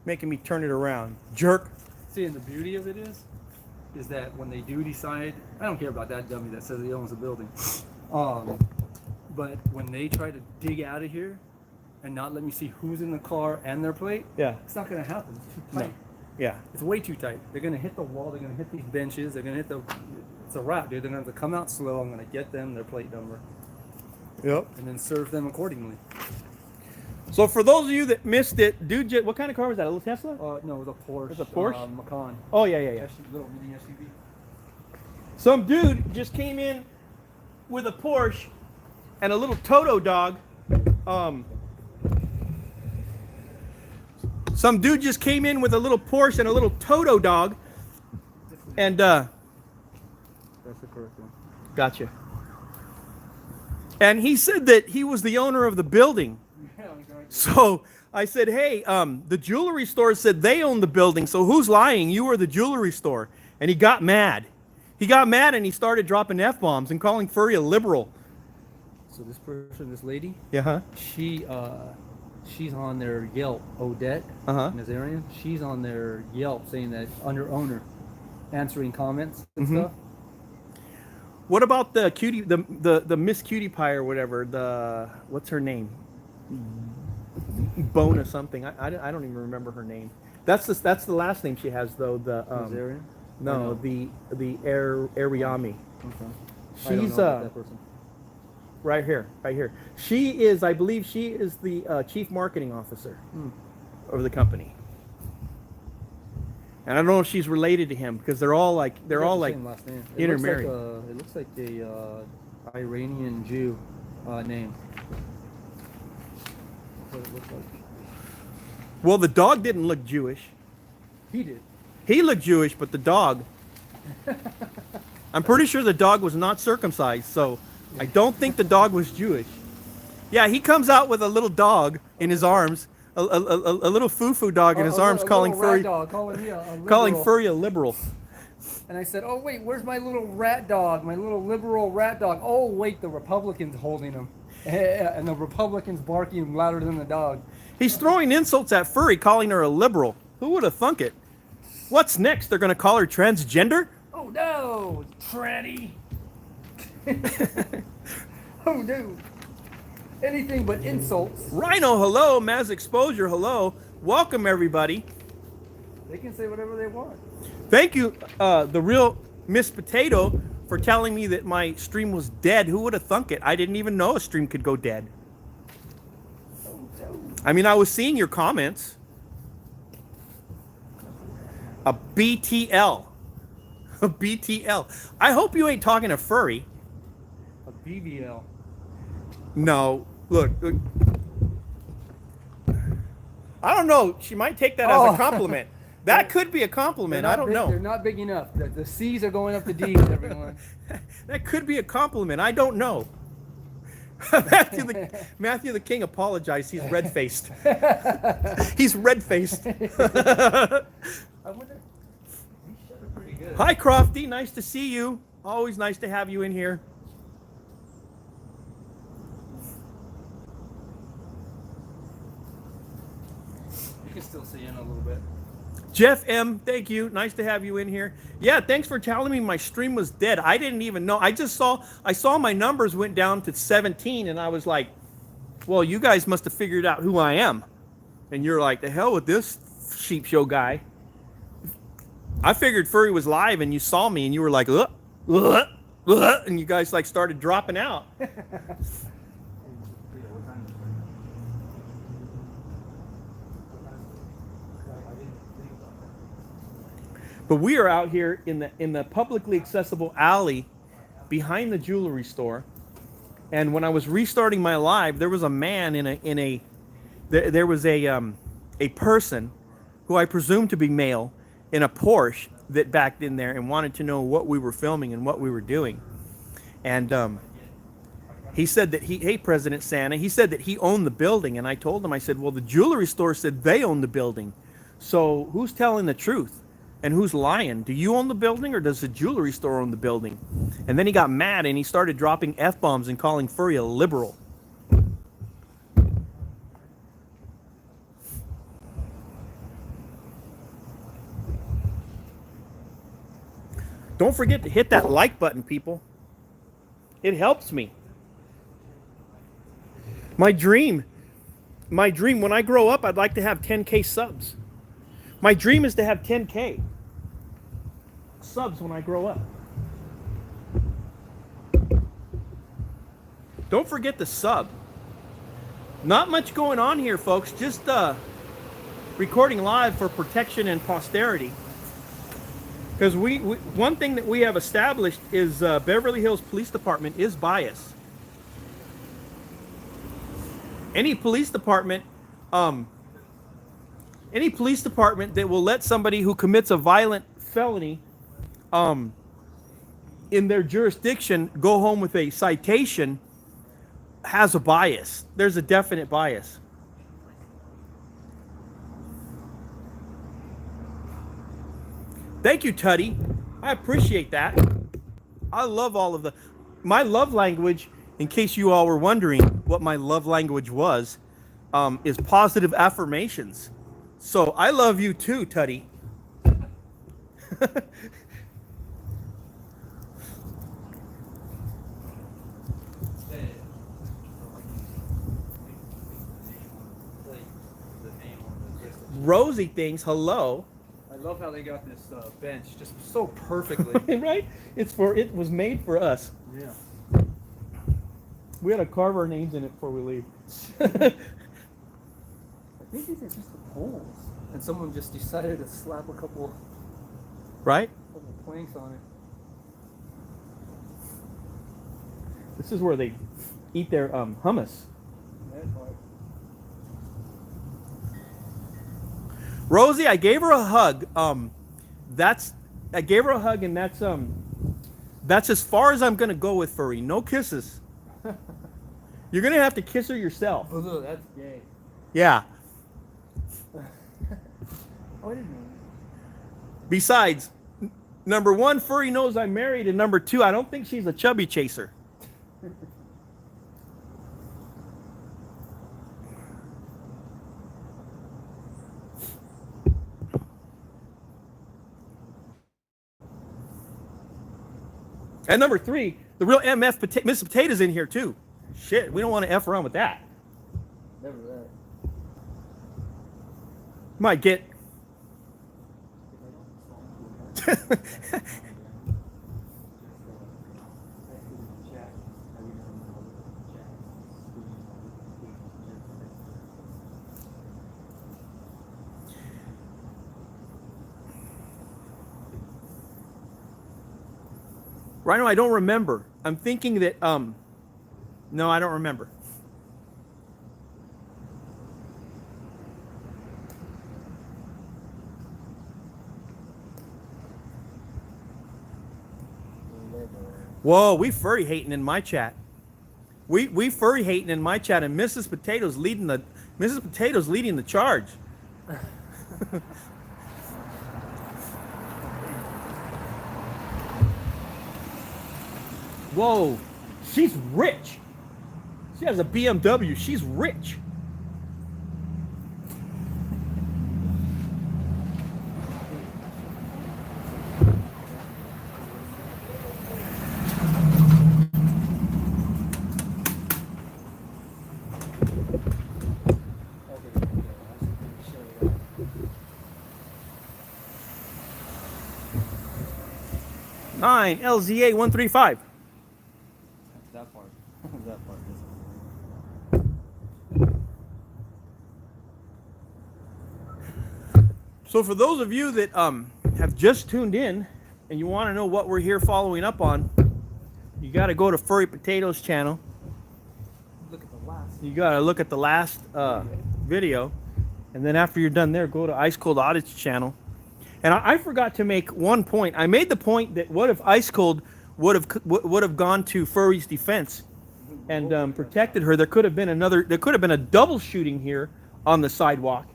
making me turn it around. Jerk. See, and the beauty of it is that when they do decide, I don't care about that dummy that says he owns the building. But when they try to dig out of here and not let me see who's in the car and their plate, Yeah. it's not going to happen. It's too tight. No. Yeah. It's way too tight. They're going to hit the wall. They're going to hit these benches. They're going to hit the... It's a wrap, dude. They're going to have to come out slow. I'm going to get them their plate number. Yep. And then serve them accordingly. So for those of you that missed it, dude, what kind of car was that? A little Tesla? No, it was a Porsche. It's a Porsche? Macan. Oh, yeah. Little mini SUV. Some dude just came in with a Porsche and a little Toto dog. Some dude just came in with a little Porsche and a little Toto dog. And, That's the correct one. Gotcha. And he said that he was the owner of the building. So I said, hey, the jewelry store said they own the building, so who's lying? You or the jewelry store? And he got mad. He got mad and he started dropping F-bombs and calling Furry a liberal. So this person, this lady, Yeah, she's on their Yelp, Audit, in this area. She's on their Yelp saying that under owner, answering comments and stuff. What about the cutie, the Miss Cutie Pie or whatever? What's her name? Bona something. I don't even remember her name. That's the last name she has though. Nazarian? No, the Ariami. Okay. She's that person. right here. She is, I believe, she is the chief marketing officer of the company. And I don't know if she's related to him because they're all like Same last name. intermarried. It looks like a Iranian Jew name. That's what it looks like. Well, the dog didn't look Jewish. He did. He looked Jewish, but the dog. I'm pretty sure the dog was not circumcised, so I don't think the dog was Jewish. Yeah, he comes out with a little dog in his arms, a little foo-foo dog in his arms, calling Furry a liberal. And I said, "Oh wait, where's my little rat dog? My little liberal rat dog? Oh wait, the Republicans holding him, and the Republicans barking louder than the dog." He's throwing insults at Furry, calling her a liberal. Who would have thunk it? What's next? They're gonna call her transgender? Oh no, tranny. Oh no. Anything but insults. Rhino, hello. Maz Exposure, hello. Welcome, everybody. They can say whatever they want. Thank you, the real Miss Potato, for telling me that my stream was dead. Who would have thunk it? I didn't even know a stream could go dead. Oh no. I mean, I was seeing your comments. A BTL. A BTL. I hope you ain't talking to Furry. A BBL. No. Look. I don't know. She might take that as a compliment. That could be a compliment. I don't know. They're not big enough. The C's are going up to D's, everyone. That could be a compliment. I don't know. Matthew the King apologized. He's red-faced. He's red-faced. I wonder. He shut it pretty good. Hi, Crofty. Nice to see you. Always nice to have you in here. You can still see in a little bit. Jeff M, thank you. Nice to have you in here. Yeah, thanks for telling me my stream was dead. I didn't even know. I saw my numbers went down to 17, and I was like, well, you guys must have figured out who I am. And you're like, the hell with this sheep show guy. I figured Furry was live, and you saw me, and you were like, and you guys like started dropping out. But we are out here in the publicly accessible alley behind the jewelry store, and when I was restarting my live, there was a man there was a person who I presume to be male in a Porsche that backed in there and wanted to know what we were filming and what we were doing, and he said that hey, President Santa, he said that he owned the building, and I told him, I said, well, the jewelry store said they own the building, so who's telling the truth? And who's lying? Do you own the building or does the jewelry store own the building? And then he got mad and he started dropping F-bombs and calling Furry a liberal. Don't forget to hit that like button, people. It helps me. My dream when I grow up, I'd like to have 10K subs. My dream is to have 10K subs when I grow up. Don't forget the sub. Not much going on here, folks. Just recording live for protection and posterity. Because one thing that we have established is Beverly Hills Police Department is biased. Any police department that will let somebody who commits a violent felony in their jurisdiction go home with a citation has a bias. There's a definite bias. Thank you, Tuddy. I appreciate that. I love all of my love language, in case you all were wondering what my love language was, is positive affirmations. So I love you too, Tuddy. Rosie thinks hello. I love how they got this bench just so perfectly. Right? It was made for us. Yeah. We had to carve our names in it before we leave. I think these are just the poles. And someone just decided to slap a couple Right? planks on it. This is where they eat their hummus. That part. Rosie, I gave her a hug. I gave her a hug, and that's as far as I'm gonna go with Furry. No kisses. You're gonna have to kiss her yourself. Oh, look, that's gay. Yeah. Oh, I didn't know. Besides, number one, Furry knows I'm married, and number two, I don't think she's a chubby chaser. And number three, the real MF Mrs. Potato's in here too. Shit, we don't want to F around with that. Never that. Might get. Rhino, I don't remember. I'm thinking that no, I don't remember. Whoa, we furry hating in my chat. We furry hating in my chat, and Mrs. Potato's leading the charge. Whoa, she's rich. She has a BMW. She's rich. Nine LZA 135. That part. That part. So for those of you that have just tuned in and you want to know what we're here following up on, you got to go to Furry Potatoes channel. Look at the last. You got to look at the last video, and then after you're done there, go to Ice Cold Audit's channel. And I forgot to make one point. I made the point that what if Ice Cold would have gone to Furry's defense and protected her? There could have been a double shooting here on the sidewalk.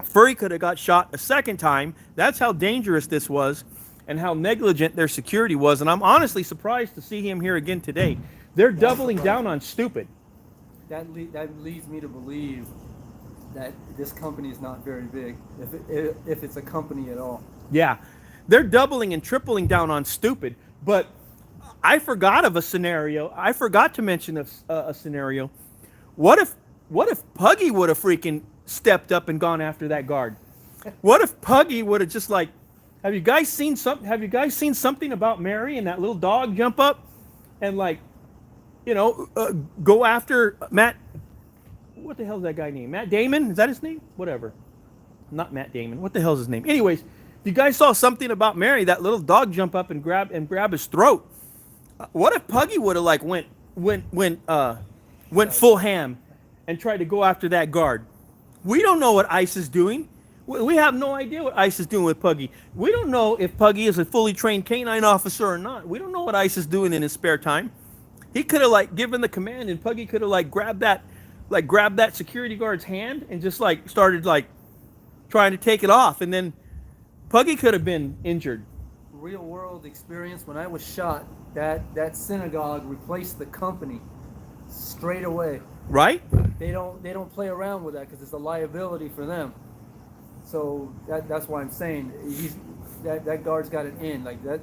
Furry could have got shot a second time. That's how dangerous this was and how negligent their security was. And I'm honestly surprised to see him here again today. They're doubling down on stupid. That leads me to believe that this company is not very big, if it's a company at all. Yeah. They're doubling and tripling down on stupid. But I forgot of a scenario. I forgot to mention a scenario. What if Puggy would have freaking stepped up and gone after that guard? What if Puggy would have just like, have you guys seen something about Mary and that little dog jump up and like, go after Matt? What the hell is that guy named? Matt Damon? Is that his name? Whatever. Not Matt Damon. What the hell is his name? Anyways, if you guys saw something about Mary, that little dog jump up and grab his throat. What if Puggy would have like went full ham and tried to go after that guard? We don't know what ICE is doing. We have no idea what ICE is doing with Puggy. We don't know if Puggy is a fully trained canine officer or not. We don't know what ICE is doing in his spare time. He could have like given the command, and Puggy could have like grabbed that security guard's hand and just like started like trying to take it off, and then Puggy could have been injured. Real world experience. When I was shot, that synagogue replaced the company straight away. Right? They don't play around with that because it's a liability for them. So that's why I'm saying that guard's got it in like that.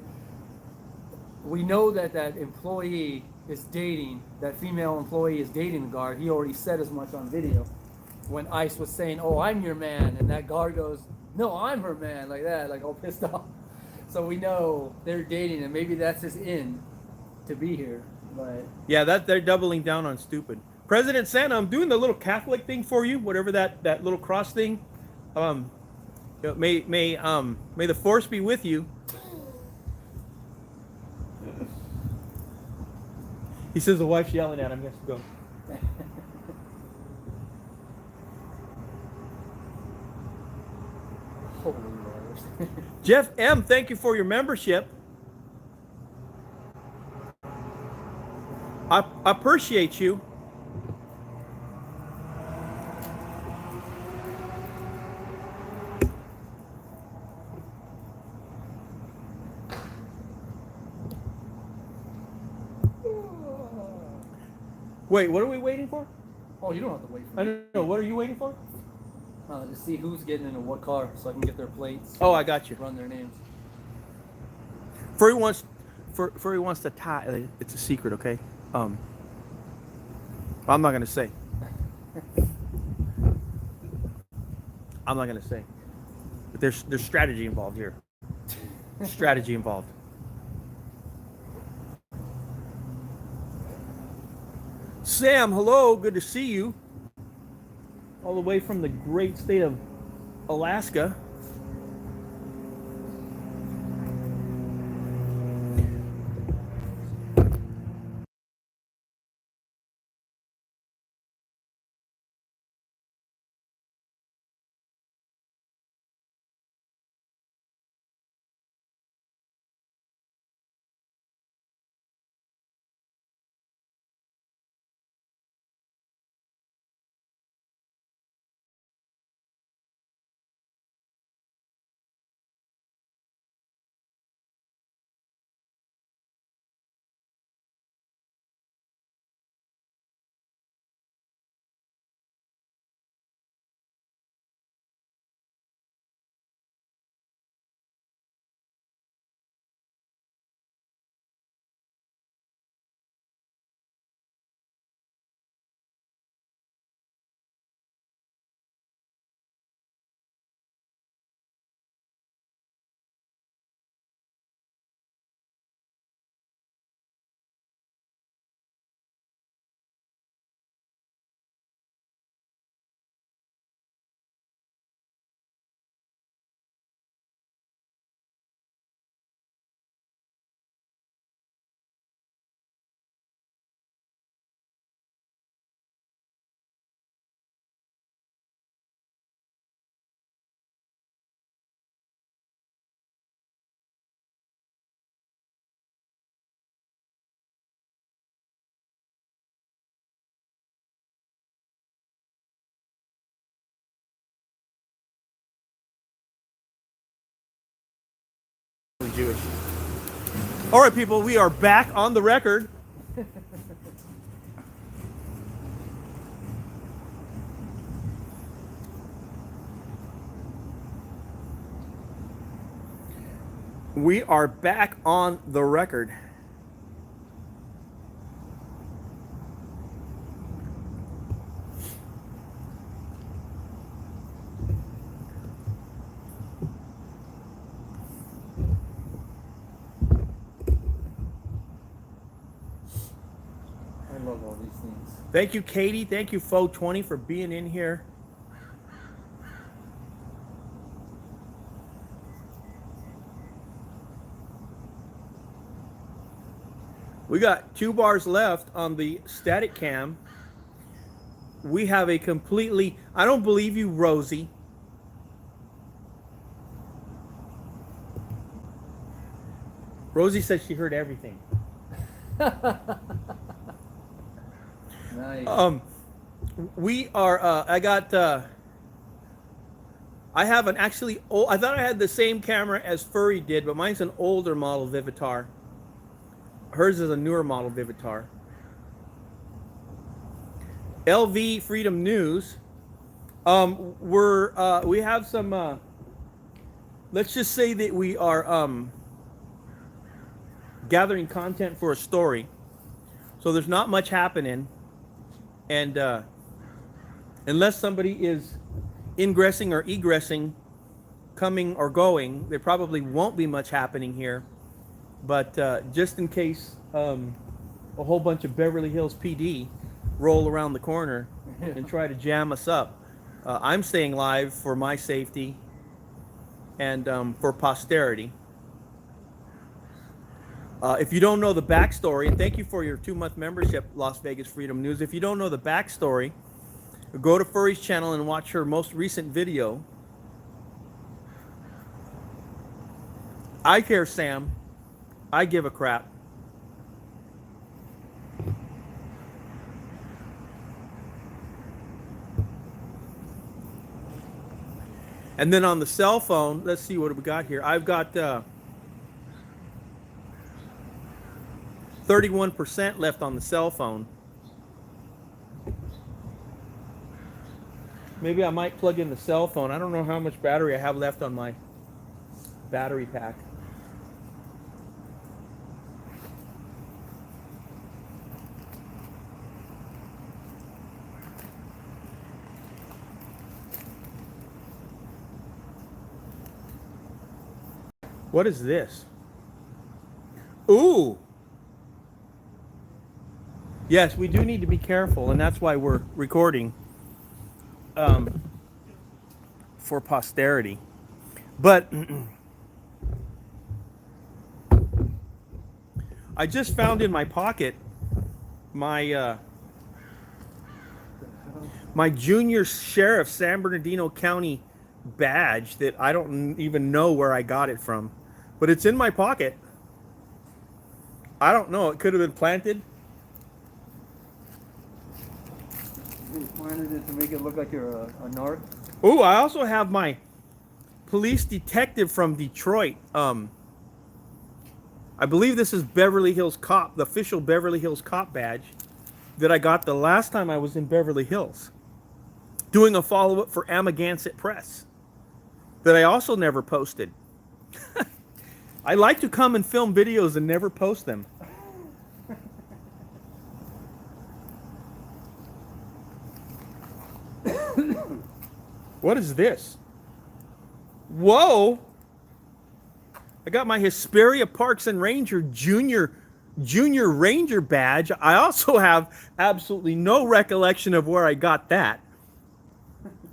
We know that employee is dating, that female employee is dating the guard. He already said as much on video when ICE was saying, "Oh, I'm your man," and that guard goes, "No, I'm her man," like that, like all pissed off. So we know they're dating, and maybe that's his in to be here. But yeah, that they're doubling down on stupid. President Santa, I'm doing the little Catholic thing for you, whatever that little cross thing. May the force be with you. He says the wife's yelling at him. He has to go. holy Lord. Jeff M., thank you for your membership. I appreciate you. Wait, what are we waiting for? Oh, you don't have to wait for I me. don't know. What are you waiting for? To see who's getting into what car so I can get their plates. Oh, I got you. Run their names. Furry wants to tie. It's a secret, okay? I'm not gonna say. I'm not gonna say. But there's strategy involved here. Strategy involved. Sam, hello. Good to see you. All the way from the great state of Alaska. Jewish. All right, people, we are back on the record. We are back on the record. I love all these things. Thank you, Katie. Thank you, Fo20, for being in here. We got 2 bars left on the static cam. We have a completely, I don't believe you, Rosie. Rosie said she heard everything. Nice. We are, I have an actually old, I thought I had the same camera as Furry did, but mine's an older model Vivitar. Hers is a newer model Vivitar. LV Freedom News. We have some, let's just say that we are gathering content for a story. So there's not much happening. And unless somebody is ingressing or egressing, coming or going, there probably won't be much happening here. But just in case a whole bunch of Beverly Hills PD roll around the corner and try to jam us up, I'm staying live for my safety and for posterity. If you don't know the backstory, and thank you for your 2-month membership, Las Vegas Freedom News. If you don't know the backstory, go to Furry's channel and watch her most recent video. I care, Sam. I give a crap. And then on the cell phone, let's see what we got here. I've got 31% left on the cell phone. Maybe I might plug in the cell phone. I don't know how much battery I have left on my battery pack. What is this? Ooh. Yes, we do need to be careful, and that's why we're recording for posterity. But I just found in my pocket my my junior sheriff San Bernardino County badge that I don't even know where I got it from, but it's in my pocket. I don't know. It could have been planted. You planted it to make it look like you're a narc. Oh, I also have my police detective from Detroit. I believe this is Beverly Hills Cop, the official Beverly Hills Cop badge that I got the last time I was in Beverly Hills, doing a follow-up for Amagansett Press that I also never posted. I like to come and film videos and never post them. What is this? Whoa! I got my Hesperia Parks and Ranger Junior Ranger badge. I also have absolutely no recollection of where I got that.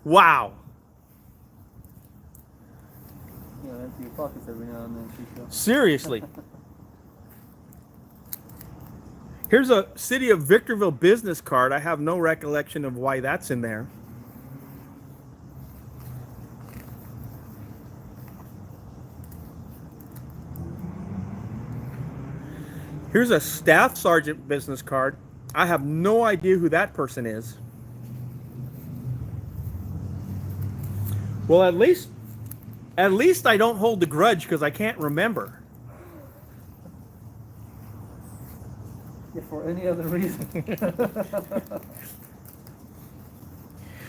Wow. Yeah, empty your pockets every now and then, Chico. Seriously. Here's a City of Victorville business card. I have no recollection of why that's in there. Here's a staff sergeant business card. I have no idea who that person is. Well, at least I don't hold the grudge because I can't remember. If for any other reason.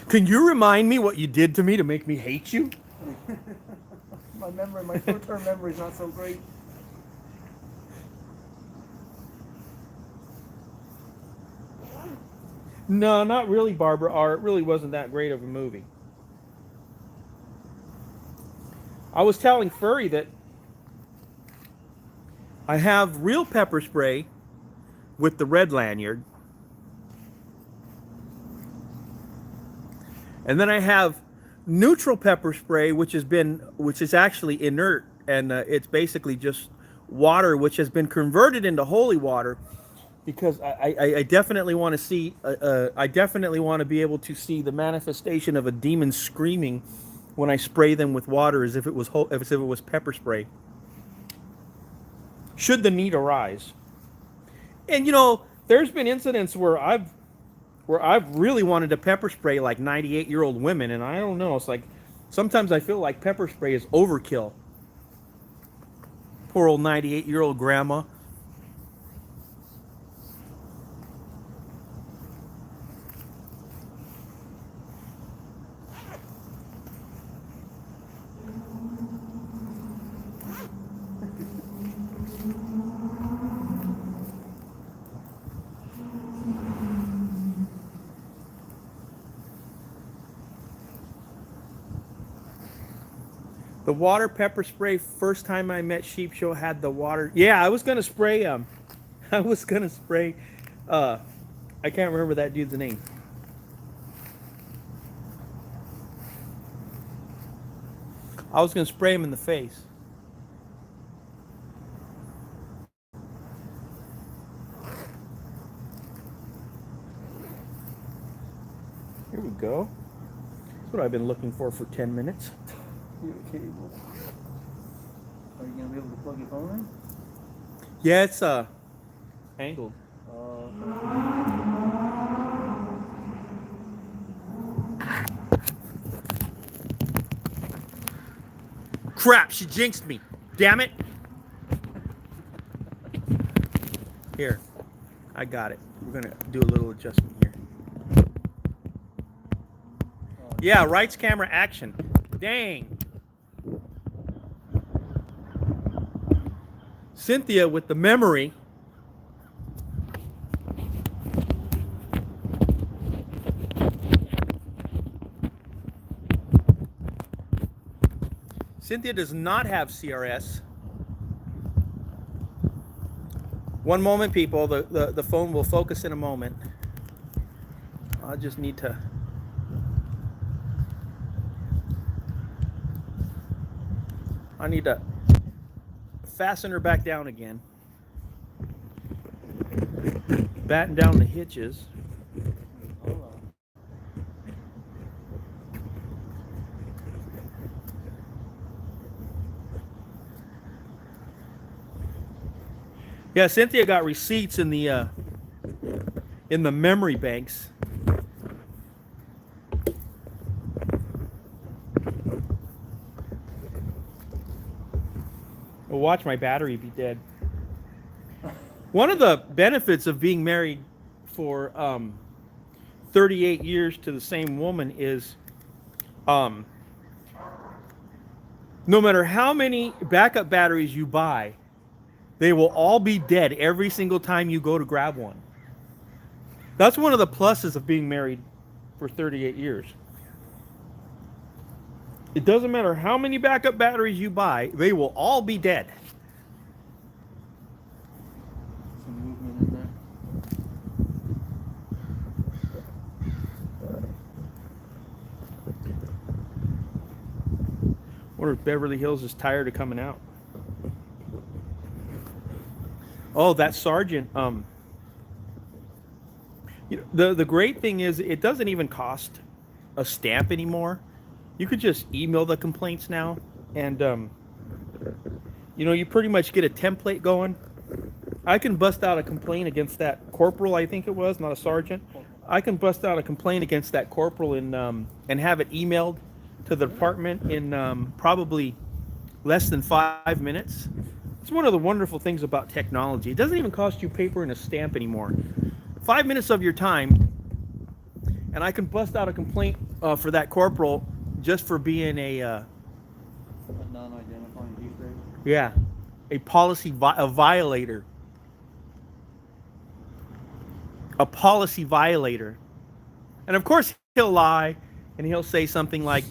Can you remind me what you did to me to make me hate you? my short-term memory is not so great. No, not really, Barbara R. It really wasn't that great of a movie. I was telling Furry that I have real pepper spray with the red lanyard. And then I have neutral pepper spray, which is actually inert, and it's basically just water, which has been converted into holy water, because I definitely want to see, I definitely want to be able to see the manifestation of a demon screaming when I spray them with water, as if it was pepper spray, should the need arise. And you know, there's been incidents where I've really wanted to pepper spray like 98-year-old women, and I don't know, it's like sometimes I feel like pepper spray is overkill. Poor old 98-year-old grandma. The water pepper spray, first time I met Sheep Show had the water. Yeah, I was going to spray, I can't remember that dude's name. I was going to spray him in the face. Here we go. That's what I've been looking for 10 minutes. Are you gonna be able to plug your phone in? Yeah, it's angled. Crap, she jinxed me. Damn it. Here, I got it. We're gonna do a little adjustment here. Yeah, rights camera action. Dang. Cynthia with the memory. Cynthia does not have CRS. One moment, people. The phone will focus in a moment. I just need to... I need to fasten her back down again. Batten down the hitches. Yeah, Cynthia got receipts in the memory banks. Well, watch my battery be dead. One of the benefits of being married for 38 years to the same woman is no matter how many backup batteries you buy, they will all be dead every single time you go to grab one. That's one of the pluses of being married for 38 years. It doesn't matter how many backup batteries you buy, they will all be dead. Some movement in there. Wonder if Beverly Hills is tired of coming out. Oh, that sergeant. You know, the great thing is it doesn't even cost a stamp anymore. You could just email the complaints now, and you know, you pretty much get a template going. I can bust out a complaint against that corporal, I think it was, not a sergeant. I can bust out a complaint against that corporal and have it emailed to the department in probably less than 5 minutes. It's one of the wonderful things about technology. It doesn't even cost you paper and a stamp anymore. 5 minutes of your time, and I can bust out a complaint for that corporal just for being a A non-identifying defect. Yeah, a violator. A policy violator. And of course, he'll lie and he'll say something like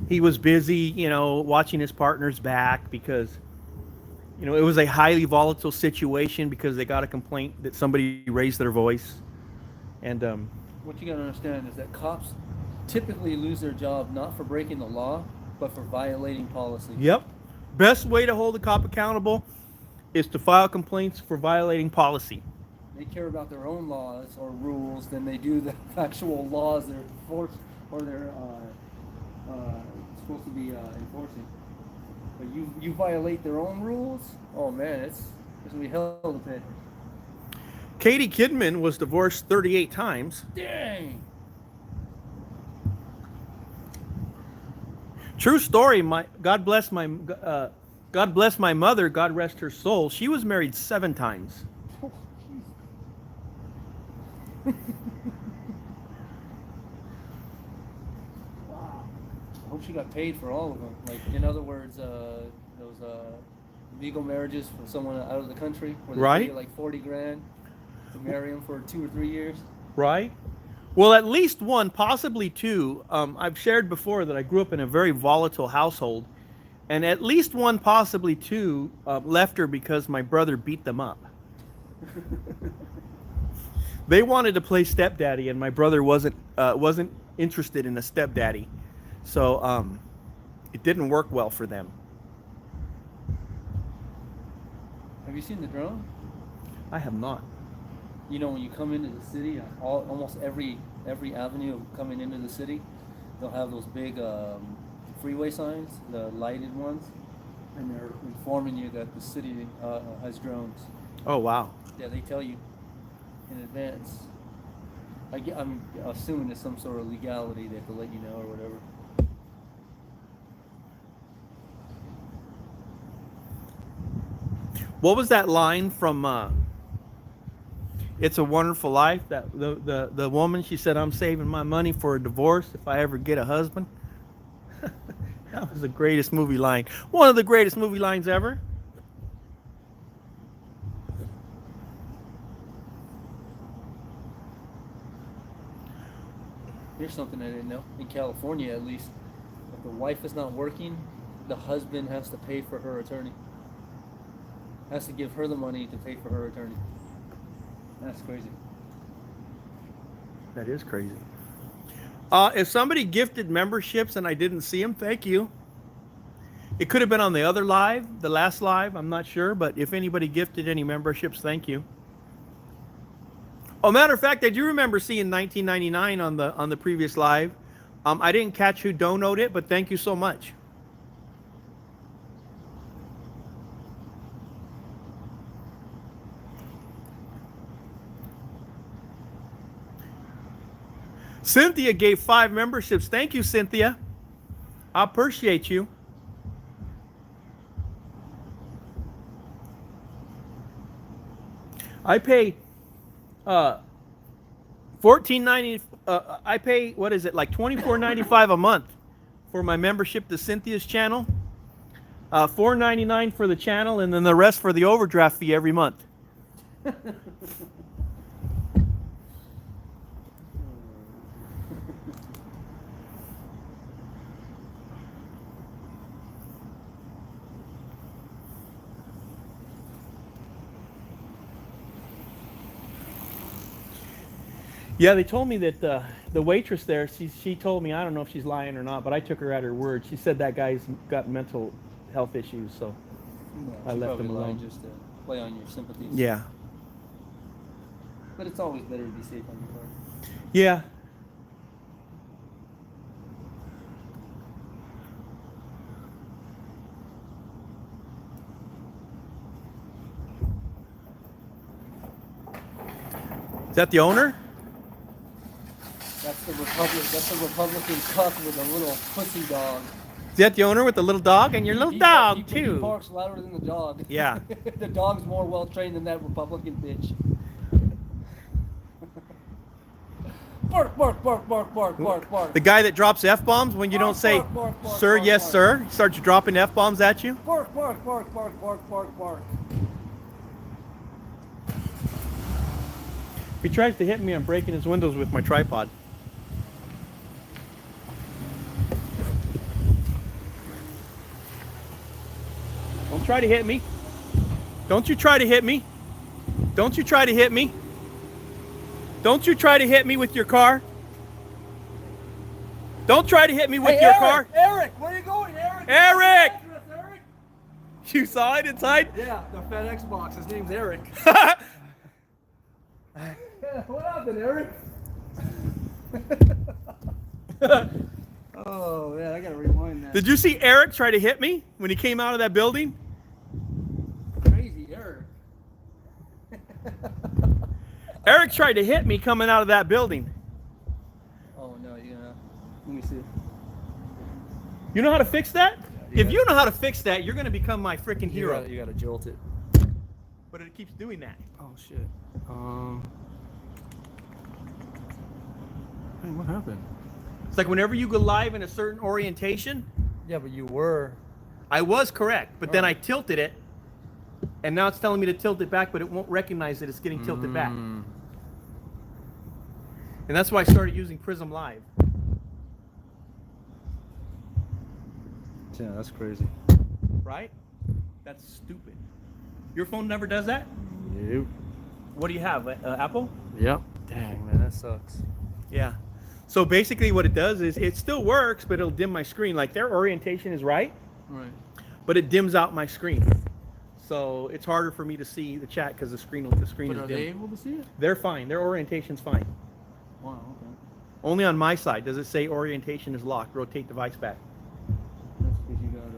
he was busy, watching his partner's back because, it was a highly volatile situation because they got a complaint that somebody raised their voice. And What you gotta understand is that cops typically lose their job not for breaking the law, but for violating policy. yep, best way to hold a cop accountable is to file complaints for violating policy. They care about their own laws or rules than they do the actual laws they're forced or they're supposed to be enforcing. But you violate their own rules, oh man, it's gonna be hell to pay. Katie Kidman was divorced 38 times. Dang. True story. God bless my mother. God rest her soul. She was married 7 times. Wow. I hope she got paid for all of them. Like, in other words, those legal marriages for someone out of the country where they Right. pay you like 40 grand to marry them for 2 or 3 years. Right? Well, at least one, possibly 2. I've shared before that I grew up in a very volatile household, and at least one, possibly 2, left her because my brother beat them up. They wanted to play stepdaddy, and my brother wasn't interested in a stepdaddy, so it didn't work well for them. Have you seen the drone? I have not. When you come into the city, almost every avenue coming into the city, they'll have those big freeway signs, the lighted ones, and they're informing you that the city has drones. Oh wow. Yeah, they tell you in advance. I'm assuming it's some sort of legality they have to let you know or whatever. What was that line from It's a Wonderful Life? That the woman, she said, "I'm saving my money for a divorce if I ever get a husband." That was the greatest movie line. One of the greatest movie lines ever. Here's something I didn't know. In California, at least, if the wife is not working, the husband has to pay for her attorney. Has to give her the money to pay for her attorney. That's crazy. That is crazy. If somebody gifted memberships and I didn't see them, thank you. It could have been on the other live, the last live, I'm not sure, but if anybody gifted any memberships, thank you. Oh, matter of fact, I do remember seeing 1999 on the previous live. I didn't catch who donated it, but thank you so much. Cynthia gave 5 memberships. Thank you, Cynthia. I appreciate you. I pay $14.90. I pay, what is it, like $24.95 a month for my membership to Cynthia's channel. $4.99 for the channel, and then the rest for the overdraft fee every month. Yeah, they told me that the waitress there, she told me, I don't know if she's lying or not, but I took her at her word. She said that guy's got mental health issues, so I left him alone. Just to play on your sympathies. Yeah. But it's always better to be safe on your part. Yeah. Is that the owner? That's the Republican cuck with a little pussy dog. Is that the owner with the little dog? And your little dog, He too. barks louder than the dog. Yeah. The dog's more well trained than that Republican bitch. Bark, bark, bark, bark, bark, bark, bark. The guy that drops F-bombs when you don't say, Bark, bark, sir, bark, yes, bark. sir. He starts dropping F-bombs at you. Bark, bark, bark, bark, bark, bark, bark. If he tries to hit me, I'm breaking his windows with my tripod. Don't try to hit me. Don't you try to hit me. Don't you try to hit me. Don't you try to hit me with your car. Don't try to hit me with your car. Eric, where are you going, Eric? Eric! Eric? You saw it inside? Yeah, the FedEx box. His name's Eric. What happened, Eric? Oh, man, I gotta rewind that. Did you see Eric try to hit me when he came out of that building? Crazy Eric. Eric tried to hit me coming out of that building. Oh, no, you're gonna... Let me see. You know how to fix that? Yeah. If you know how to fix that, you're going to become my freaking hero. You gotta jolt it. But it keeps doing that. Oh, shit. Hey, what happened? It's like whenever you go live in a certain orientation, Yeah, but you were... I was correct, but then Oh. I tilted it, and now it's telling me to tilt it back, but it won't recognize that it's getting tilted back. And that's why I started using Prism Live. Yeah, that's crazy. Right? That's stupid. Your phone never does that? Yep. What do you have? Apple? Yep. Dang, man, that sucks. Yeah. So basically what it does is it still works, but it'll dim my screen. Like their orientation is right, Right. but it dims out my screen. So it's harder for me to see the chat because the screen But is are dim. they able to see it? They're fine. Their orientation's fine. Wow, okay. Only on my side does it say orientation is locked. Rotate device back. That's because you got a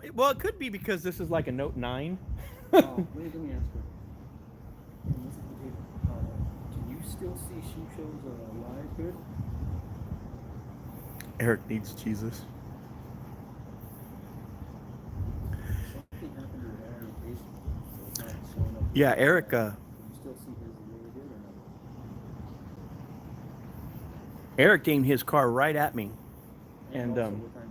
droid. Well, it could be because this is like a Note 9. Oh, let me ask you. Can you still see sheep shows live good? Eric needs Jesus. Something happened to your orientation, so it's not showing up. Yeah, Eric. Can you still see his really good or not? Eric aimed his car right at me, and also, what time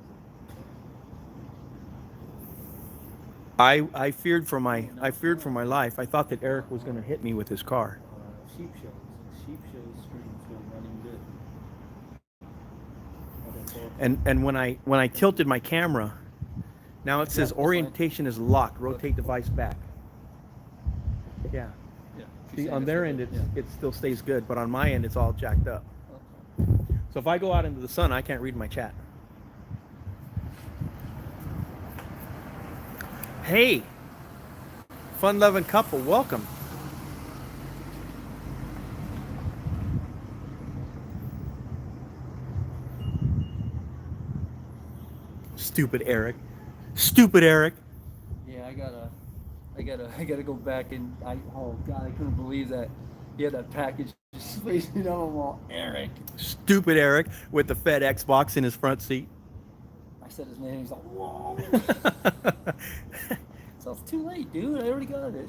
is I feared for my life. I thought that Eric was going to hit me with his car. it? Sheep shows. Sheep shows streams been running good. Okay, so And when I tilted my camera, now it says that's fine. orientation is locked. Rotate device back. Yeah. yeah. See, on their end, it still stays good, but on my end, it's all jacked up. So if I go out into the sun, I can't read my chat. Hey, fun-loving couple, welcome. Stupid Eric. Stupid Eric. Yeah, I gotta go back and oh god, I couldn't believe that he had that package just facing down the wall. Eric. Stupid Eric with the FedEx box in his front seat. I said his name, he's like, whoa. So it's too late, dude. I already got it.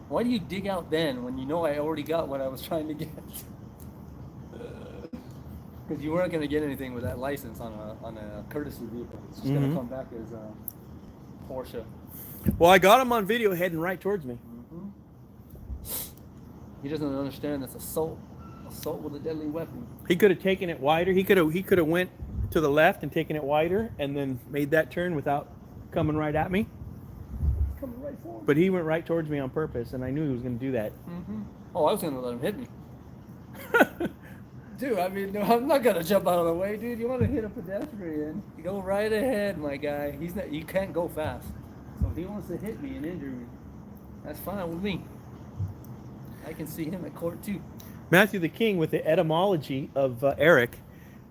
Why do you dig out then when you know I already got what I was trying to get? Because you weren't gonna get anything with that license on a courtesy vehicle. It's just gonna come back as a Porsche. Well, I got him on video heading right towards me. He doesn't understand that's assault with a deadly weapon. He could have taken it wider. He could have went to the left and taken it wider and then made that turn without coming right at me. Coming right for him. But he went right towards me on purpose, and I knew he was going to do that. Oh, I was gonna let him hit me. Dude, I mean, no, I'm not gonna jump out of the way, dude. You want to hit a pedestrian? You go right ahead, my guy. He's not. You can't go fast. So if he wants to hit me and injure me, that's fine with me. I can see him at court too. Matthew the King with the etymology of Eric,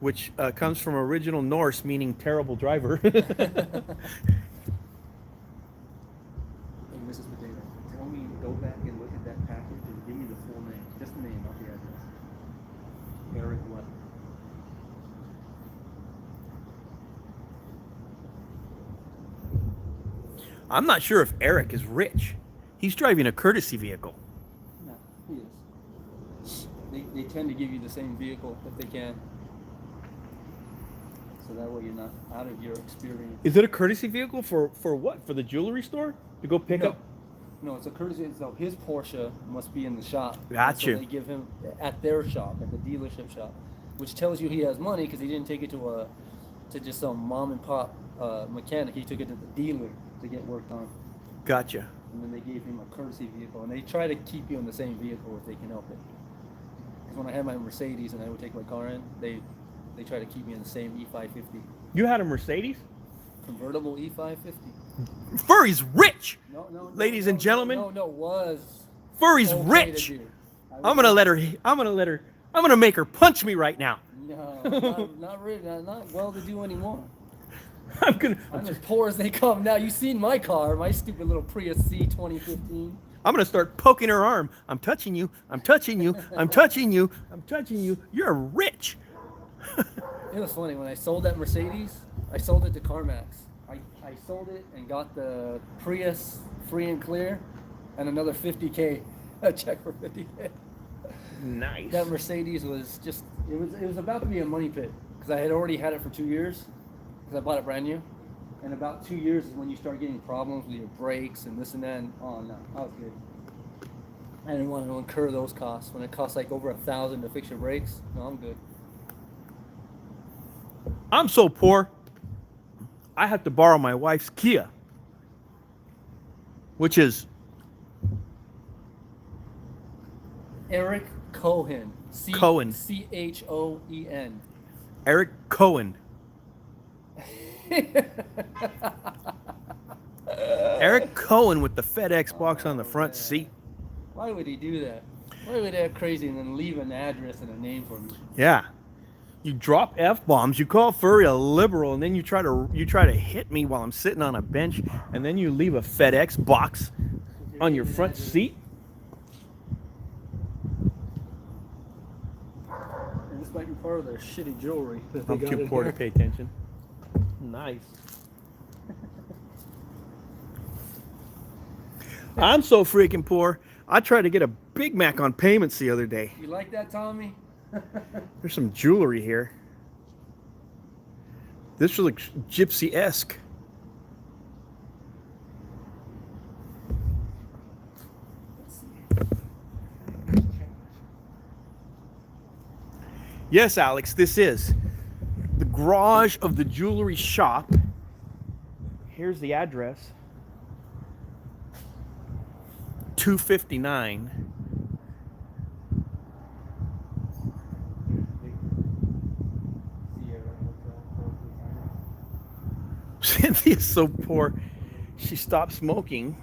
which comes from original Norse meaning terrible driver. Hey, Mrs. Potato, tell me to go back and look at that package and give me the full name. Just the name, not the address. Eric what? I'm not sure if Eric is rich. He's driving a courtesy vehicle. No, he is. they tend to give you the same vehicle if they can. So that way you're not out of your experience. Is it a courtesy vehicle for what? For the jewelry store to go pick up? No, it's a courtesy. So his Porsche must be in the shop. Gotcha. So they give him at their shop, at the dealership shop, which tells you he has money because he didn't take it to just some mom and pop mechanic. He took it to the dealer to get worked on. Gotcha. And then they gave him a courtesy vehicle, and they try to keep you in the same vehicle if they can help it. Because when I had my Mercedes and I would take my car in, they try to keep me in the same E550. You had a Mercedes? Convertible E550. Furry's rich. No, ladies and gentlemen. Was. Furry's okay rich. to do. I'm gonna make her punch me right now. No, not really. Not well to do anymore. I'm as poor as they come now. You seen my car, my stupid little Prius C 2015. I'm gonna start poking her arm. I'm touching you. I'm touching you. I'm touching you. I'm touching you. You're rich. It was funny when I sold that Mercedes. I sold it to CarMax. I sold it and got the Prius free and clear, and another 50K, a check for 50K. Nice. That Mercedes was just, it was about to be a money pit because I had already had it for 2 years because I bought it brand new. And about 2 years is when you start getting problems with your brakes and this and that. And, oh no, I was good. I didn't want to incur those costs. When it costs like over $1,000 to fix your brakes, no, I'm good. I'm so poor, I have to borrow my wife's Kia, which is Eric Cohen. Cohen. Cohen. Eric Cohen. Eric Cohen with the FedEx box on the front seat. Why would he do that? Why would he act crazy and then leave an address and a name for me? Yeah. You drop F-bombs, you call Furry a liberal, and then you try to hit me while I'm sitting on a bench, and then you leave a FedEx box on your front seat. And this might be part of their shitty jewelry. I'm too poor to pay attention. Nice. I'm so freaking poor. I tried to get a Big Mac on payments the other day. You like that, Tommy? There's some jewelry here. This looks gypsy-esque. Yes, Alex, this is the garage of the jewelry shop. Here's the address. 259. Cynthia's so poor, she stopped smoking.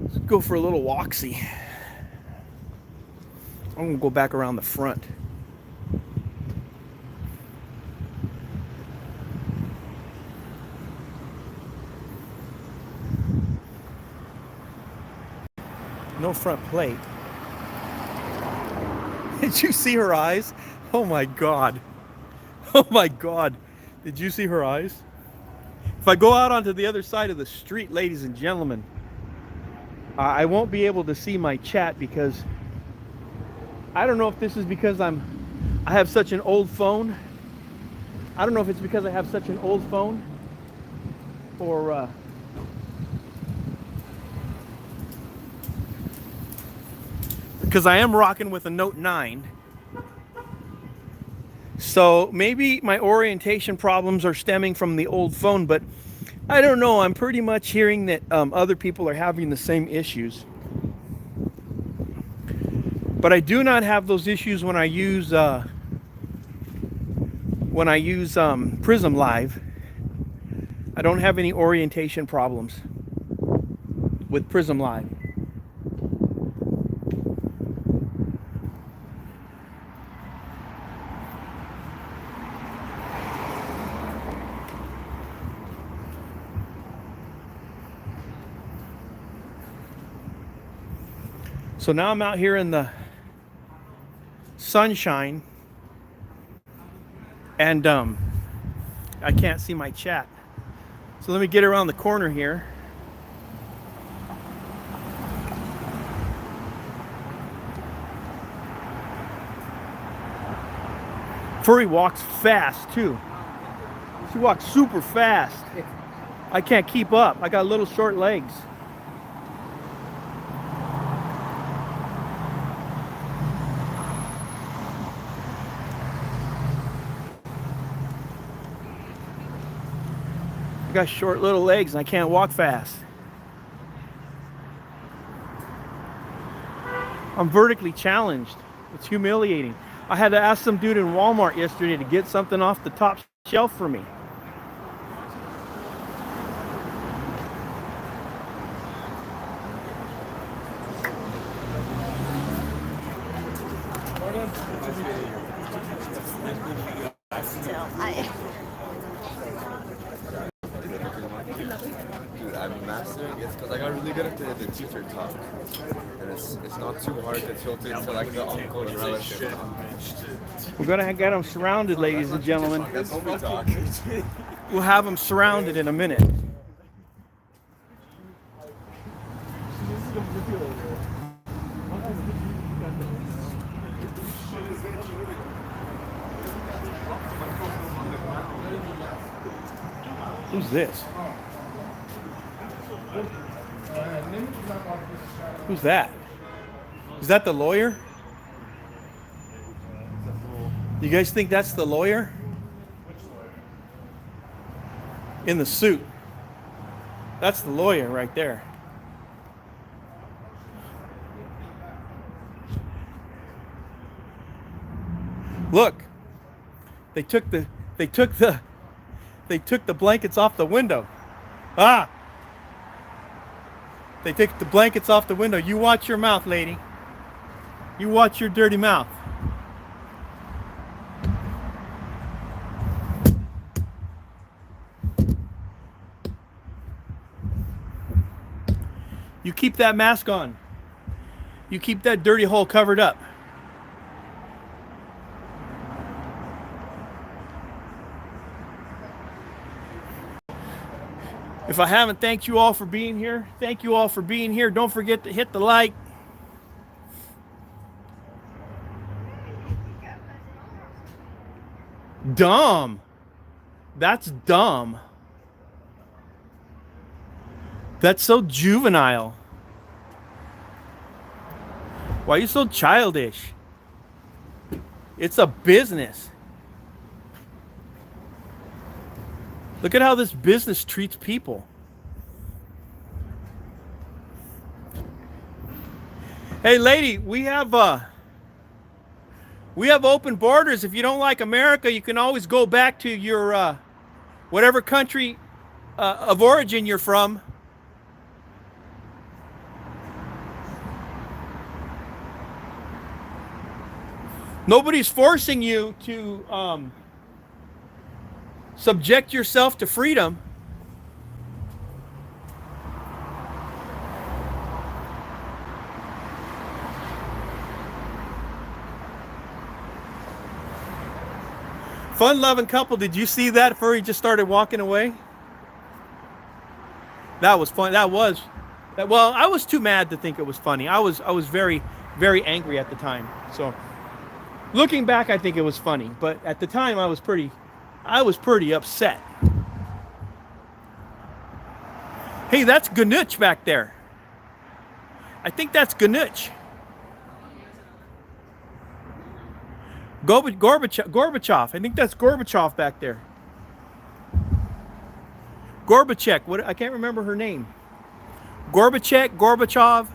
Let's go for a little walksy. I'm gonna go back around the front. No front plate. Did you see her eyes? Oh my God. Oh my God. Did you see her eyes? If I go out onto the other side of the street, ladies and gentlemen, I won't be able to see my chat because I don't know if this is because I have such an old phone. I don't know if it's because I have such an old phone or because I am rocking with a Note 9. So maybe my orientation problems are stemming from the old phone, but I don't know. I'm pretty much hearing that other people are having the same issues. But I do not have those issues when I use Prism Live. I don't have any orientation problems with Prism Live. So now I'm out here in the sunshine and I can't see my chat. So let me get around the corner here. Furry walks fast too. She walks super fast. I can't keep up. I got little short legs. I got short little legs and I can't walk fast. I'm vertically challenged. It's humiliating. I had to ask some dude in Walmart yesterday to get something off the top shelf for me. Dude, I'm mastering it because I got really good at the teacher talk. And it's not too hard to tilt it to like the uncle relative. We're gonna get them surrounded, ladies and gentlemen. That's homie talk. We'll have them surrounded in a minute. Who's this? Who's that? Is that the lawyer? You guys think that's the lawyer? In the suit. That's the lawyer right there. Look. They took the blankets off the window. Ah! They take the blankets off the window. You watch your mouth, lady. You watch your dirty mouth. You keep that mask on. You keep that dirty hole covered up. If I haven't thanked you all for being here, thank you all for being here. Don't forget to hit the like. Dumb. That's dumb. That's so juvenile. Why are you so childish? It's a business. Look at how this business treats people. Hey, lady, we have open borders. If you don't like America, you can always go back to your whatever country of origin you're from. Nobody's forcing you to subject yourself to freedom. Fun-loving couple. Did you see that before he just started walking away? That was fun. Well, I was too mad to think it was funny. I was very, very angry at the time. So, looking back, I think it was funny. But at the time, I was pretty upset. Hey, that's Ganuch back there. I think that's Ganuch. Gorbachev. I think that's Gorbachev back there. Gorbachev. I can't remember her name. Gorbachev.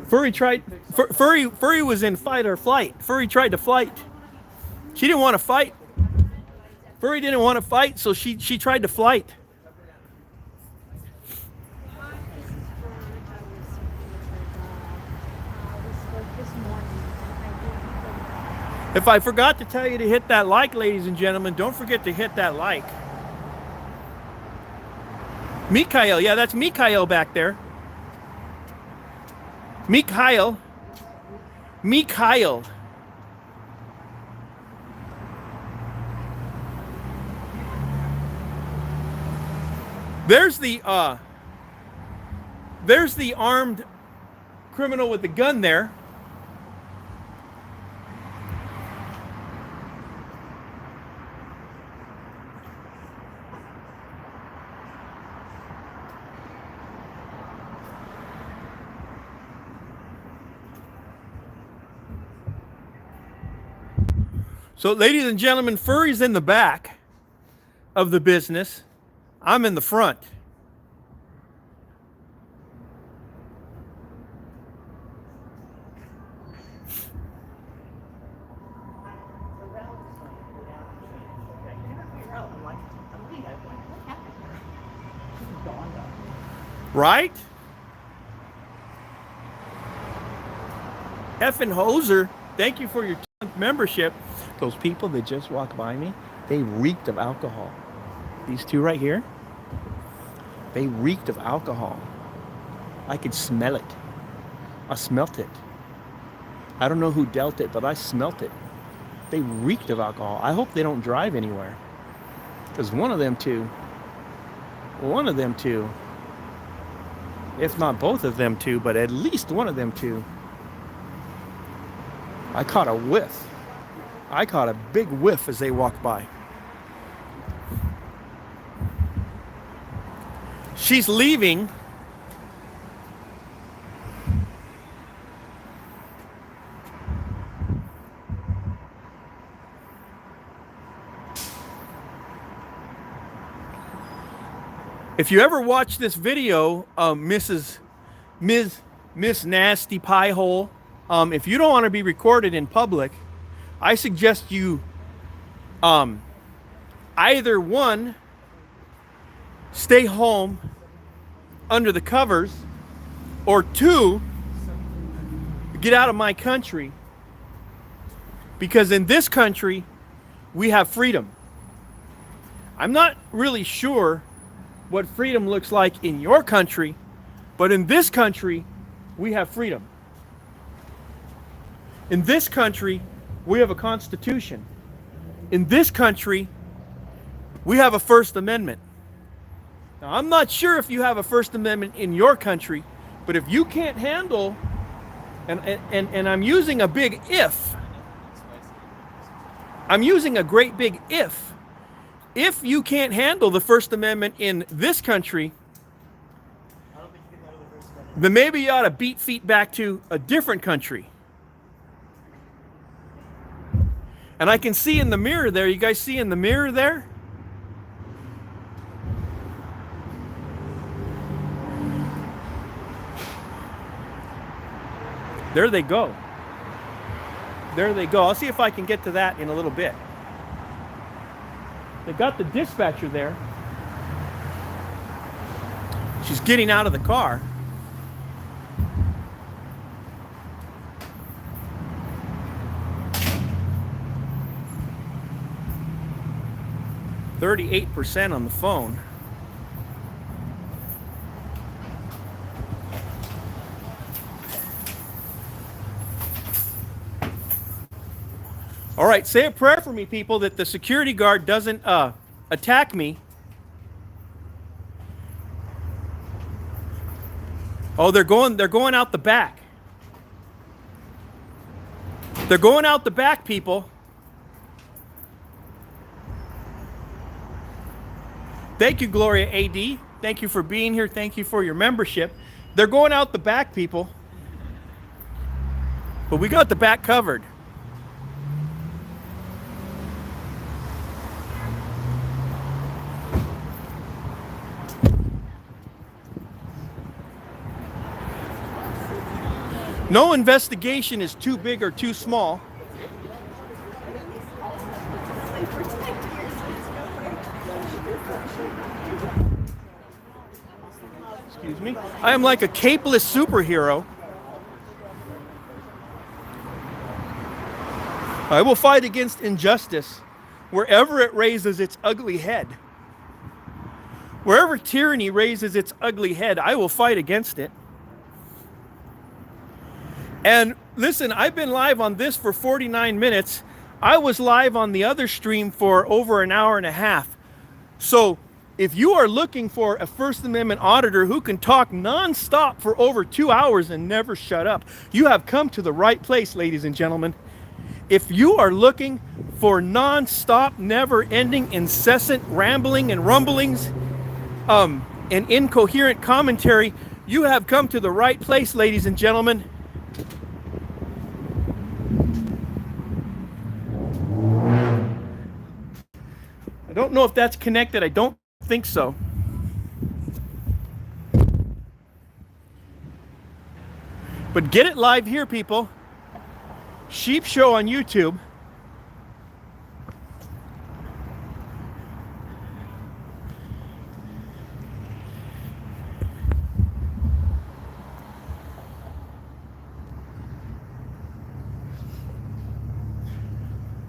Furry was in fight or flight. Furry tried to fight. She didn't want to fight. Furry didn't want to fight, so she tried to flight. If I forgot to tell you to hit that like, ladies and gentlemen, don't forget to hit that like. Mikhail, yeah, that's Mikhail back there. Mikhail. There's the armed criminal with the gun there. So, ladies and gentlemen, Furry's in the back of the business. I'm in the front. Right? Effing hoser, thank you for your membership. Those people that just walked by me, they reeked of alcohol. These two right here, they reeked of alcohol. I could smell it. I smelt it. I don't know who dealt it, but I smelt it. They reeked of alcohol. I hope they don't drive anywhere. Because one of them two, if not both of them two, but at least one of them two, I caught a whiff. I caught a big whiff as they walked by. She's leaving. If you ever watch this video, Miss Nasty Pie Hole, if you don't want to be recorded in public, I suggest you either one, stay home under the covers, or two, get out of my country. Because in this country, we have freedom. I'm not really sure what freedom looks like in your country, but in this country, we have freedom. In this country, we have a constitution. In this country, we have a First Amendment. Now, I'm not sure if you have a First Amendment in your country, but if you can't handle, and I'm using a big if, I'm using a great big if you can't handle the First Amendment in this country, then maybe you ought to beat feet back to a different country. And I can see in the mirror there, you guys see in the mirror there? There they go. There they go. I'll see if I can get to that in a little bit. They got the dispatcher there. She's getting out of the car. %38 on the phone. All right, say a prayer for me, people, that the security guard doesn't attack me. Oh, they're going out the back. They're going out the back, people. Thank you, Gloria AD. Thank you for being here. Thank you for your membership. They're going out the back, people. But we got the back covered. No investigation is too big or too small. Excuse me. I am like a capeless superhero. I will fight against injustice wherever it raises its ugly head. Wherever tyranny raises its ugly head, I will fight against it. And listen, I've been live on this for 49 minutes. I was live on the other stream for over an hour and a half. So If you are looking for a First Amendment auditor who can talk nonstop for over 2 hours and never shut up, you have come to the right place, ladies and gentlemen. If you are looking for nonstop, never-ending, incessant rambling and rumblings, and incoherent commentary, you have come to the right place, ladies and gentlemen. I don't know if that's connected. I don't think so. But get it live here, people. Sheep Show on YouTube.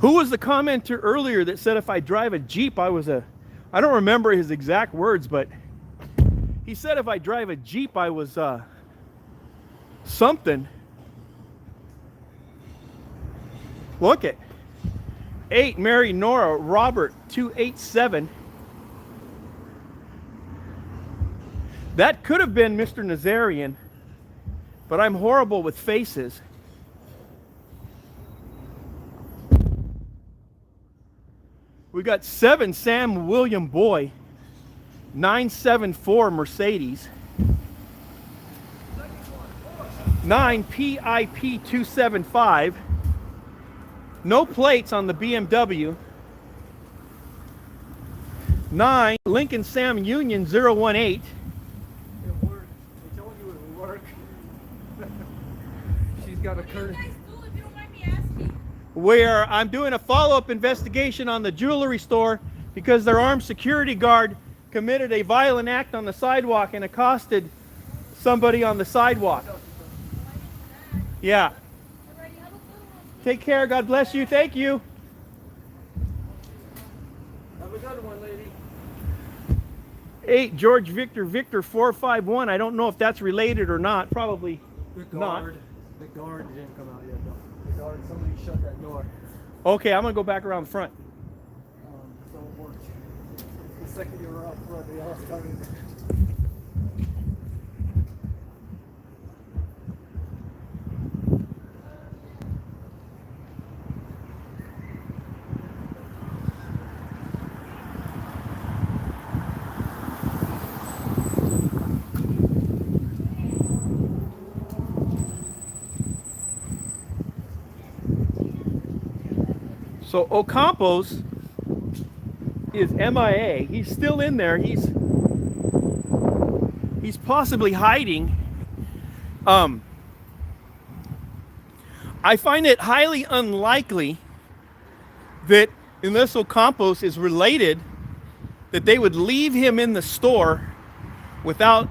Who was the commenter earlier that said if I drive a Jeep, I don't remember his exact words, but he said if I drive a Jeep, I was something. Look it. 8 Mary Nora Robert 287. That could have been Mr. Nazarian, but I'm horrible with faces. We got 7 Sam William Boy 974 Mercedes. 9 PIP 275. No plates on the BMW. 9 Lincoln Sam Union 018. It worked. They told you it would work. She's got a curtain. Where I'm doing a follow-up investigation on the jewelry store because their armed security guard committed a violent act on the sidewalk and accosted somebody on the sidewalk. Yeah. Take care. God bless you. Thank you. Have a good one, lady. 8 George Victor Victor 451. I don't know if that's related or not. Probably not. The guard didn't come out yet, though. The guard, somebody shut that door. Okay, I'm gonna go back around the front. So it worked. The second you were out front, they all started. So Ocampos is MIA. He's still in there. He's possibly hiding. I find it highly unlikely that unless Ocampos is related, that they would leave him in the store without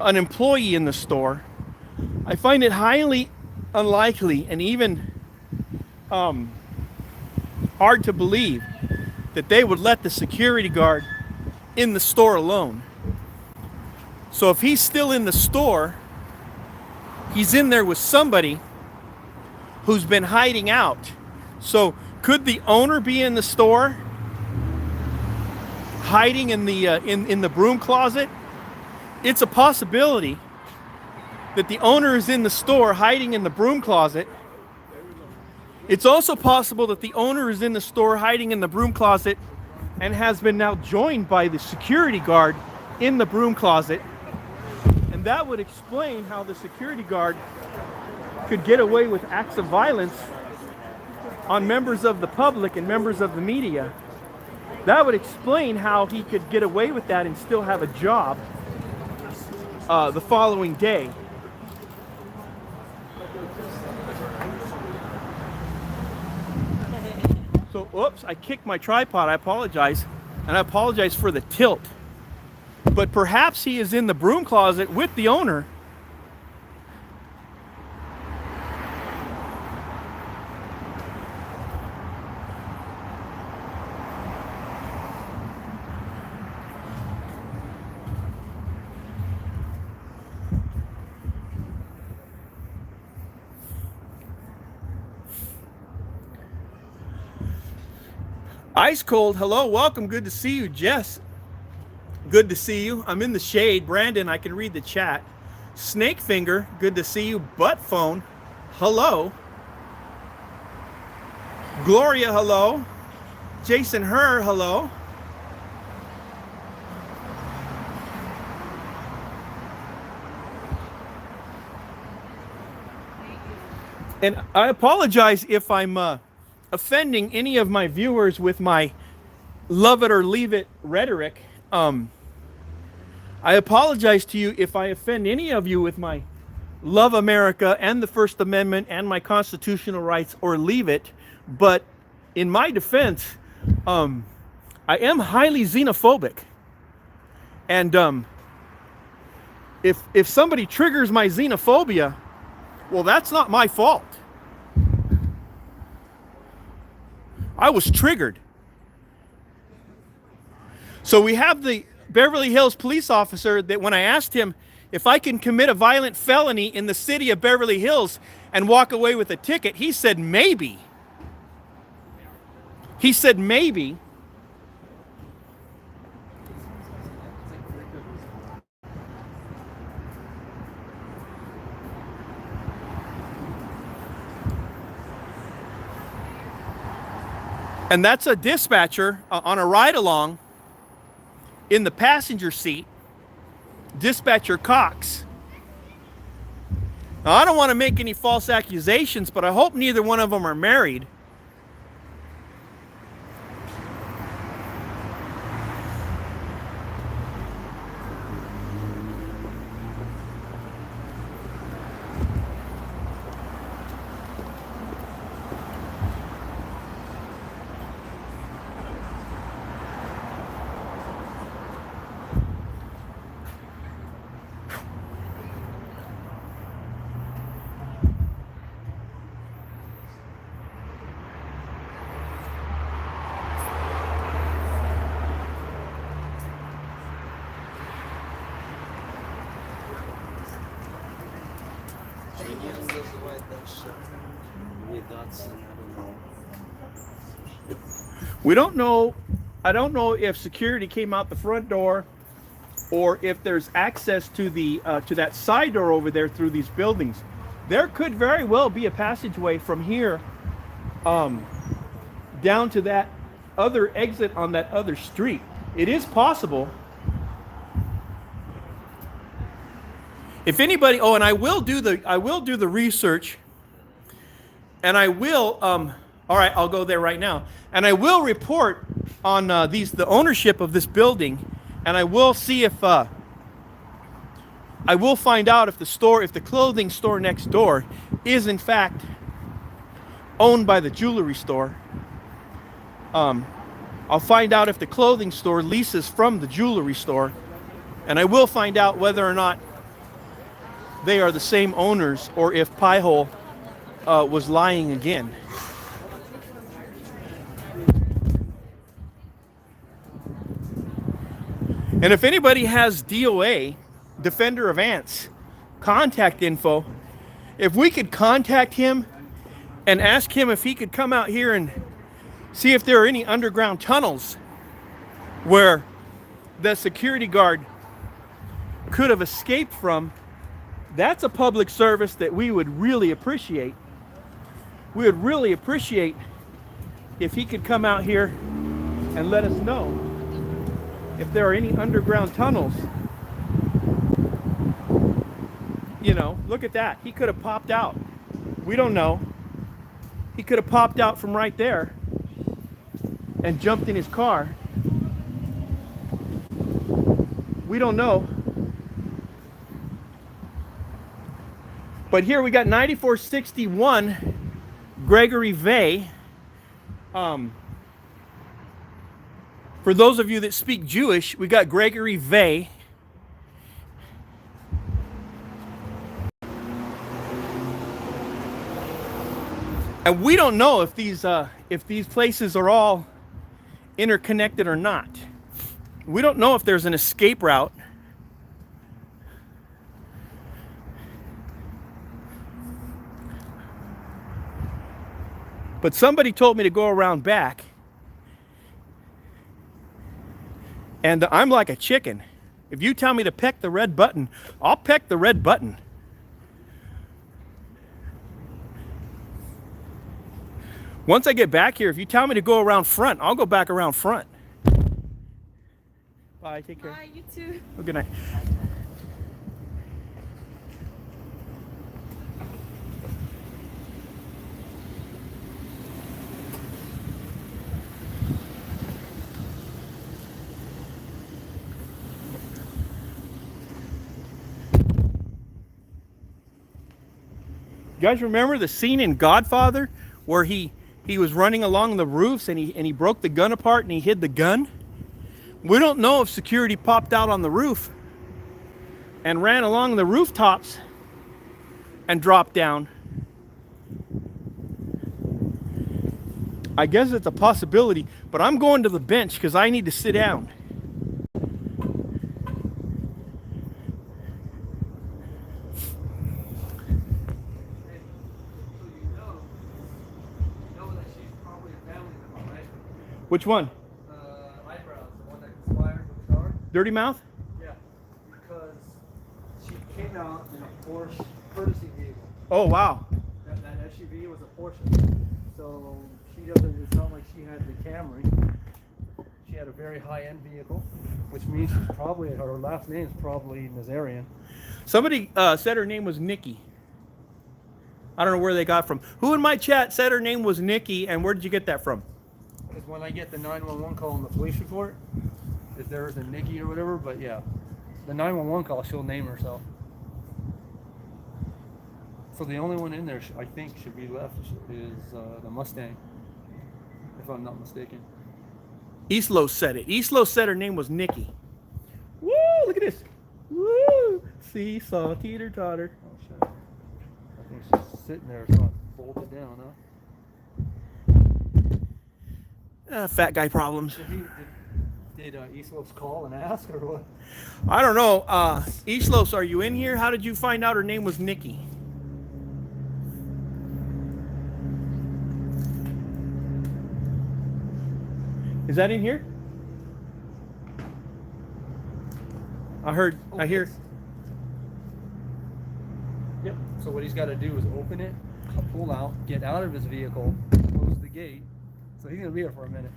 an employee in the store. I find it highly unlikely and even hard to believe that they would let the security guard in the store alone. So if he's still in the store, he's in there with somebody who's been hiding out. So could the owner be in the store hiding in the broom closet? It's a possibility that the owner is in the store hiding in the broom closet. It's also possible that the owner is in the store hiding in the broom closet and has been now joined by the security guard in the broom closet. And that would explain how the security guard could get away with acts of violence on members of the public and members of the media. That would explain how he could get away with that and still have a job the following day. So, oops, I kicked my tripod. I apologize. And I apologize for the tilt. But perhaps he is in the broom closet with the owner. Ice Cold, hello, welcome, good to see you, Jess. good to see you. I'm in the shade. Brandon, I can read the chat. Snake Finger, good to see you. Butt Phone, hello. Gloria, hello. Jason Herr, hello. And I apologize if I'm offending any of my viewers with my love it or leave it rhetoric. I apologize to you if I offend any of you with my love America and the First Amendment and my constitutional rights or leave it. But in my defense, I am highly xenophobic. And if somebody triggers my xenophobia, well, that's not my fault. I was triggered. So we have the Beverly Hills police officer that when I asked him if I can commit a violent felony in the city of Beverly Hills and walk away with a ticket, he said maybe. He said maybe. And that's a dispatcher on a ride-along in the passenger seat, Dispatcher Cox. Now, I don't want to make any false accusations, but I hope neither one of them are married. We don't know. I don't know if security came out the front door or if there's access to the to that side door over there through these buildings. There could very well be a passageway from here down to that other exit on that other street. It is possible. If anybody, and I will do the research, and I will all right, I'll go there right now, and I will report on the ownership of this building, and I will see if I will find out if the clothing store next door is in fact owned by the jewelry store. I'll find out if the clothing store leases from the jewelry store, and I will find out whether or not they are the same owners or if Piehole was lying again. And if anybody has DOA, Defender of Ants, contact info, if we could contact him and ask him if he could come out here and see if there are any underground tunnels where the security guard could have escaped from, that's a public service that we would really appreciate. We would really appreciate if he could come out here and let us know if there are any underground tunnels. You know, look at that. He could have popped out. We don't know. He could have popped out from right there and jumped in his car. We don't know. But here we got 9461 Gregory Vey. For those of you that speak Jewish, we got Gregory Vey. And we don't know if these places are all interconnected or not. We don't know if there's an escape route. But somebody told me to go around back And I'm like a chicken. If you tell me to peck the red button, I'll peck the red button. Once I get back here, if you tell me to go around front, I'll go back around front. Bye, take care. Bye, you too. Oh, good night. You guys remember the scene in Godfather where he was running along the roofs and he broke the gun apart and he hid the gun? We don't know if security popped out on the roof and ran along the rooftops and dropped down. I guess it's a possibility, but I'm going to the bench because I need to sit down. Which one? Eyebrows, the one that conspired with the guard. Dirty Mouth? Yeah, because she came out in a Porsche courtesy vehicle. Oh, wow. That SUV was a Porsche, so she doesn't. It's not like she had the Camry. She had a very high-end vehicle, which means she's probably her last name is probably Nazarian. Somebody said her name was Nikki. I don't know where they got from. Who in my chat said her name was Nikki, and where did you get that from? Because when I get the 911 call in the police report, if there's a Nikki or whatever, but yeah, the 911 call, she'll name herself. So the only one in there, I think, should be left is the Mustang, if I'm not mistaken. Eastlo said it. Eastlo said her name was Nikki. Woo! Look at this. Woo! Seesaw, teeter totter. Oh shit! I think she's sitting there, it's not bolted down, huh? Fat guy problems. Did Eastlos call and ask or what? I don't know. Eastlos, are you in here? How did you find out her name was Nikki? Is that in here? I hear. Yep. So what he's got to do is open it, pull out, get out of his vehicle, close the gate. So he's gonna be here for a minute.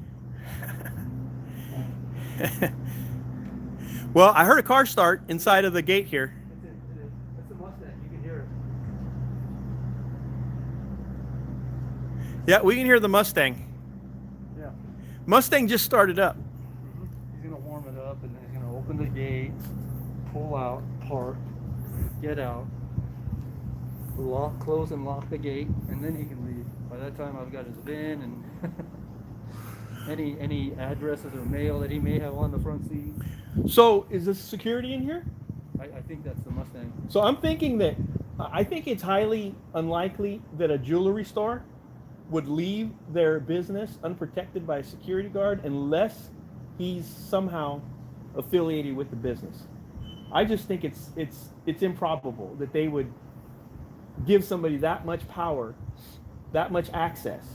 Well, I heard a car start inside of the gate here. It's a Mustang. You can hear it. Yeah, we can hear the Mustang. Yeah. Mustang just started up. Mm-hmm. He's gonna warm it up, and then he's gonna open the gate, pull out, park, get out, close and lock the gate, and then he can leave. By that time, I've got his VIN and any addresses or mail that he may have on the front seat. So, is this security in here? I think that's the Mustang. So I'm thinking that I think it's highly unlikely that a jewelry store would leave their business unprotected by a security guard unless he's somehow affiliated with the business. I just think it's improbable that they would give somebody that much power, that much access.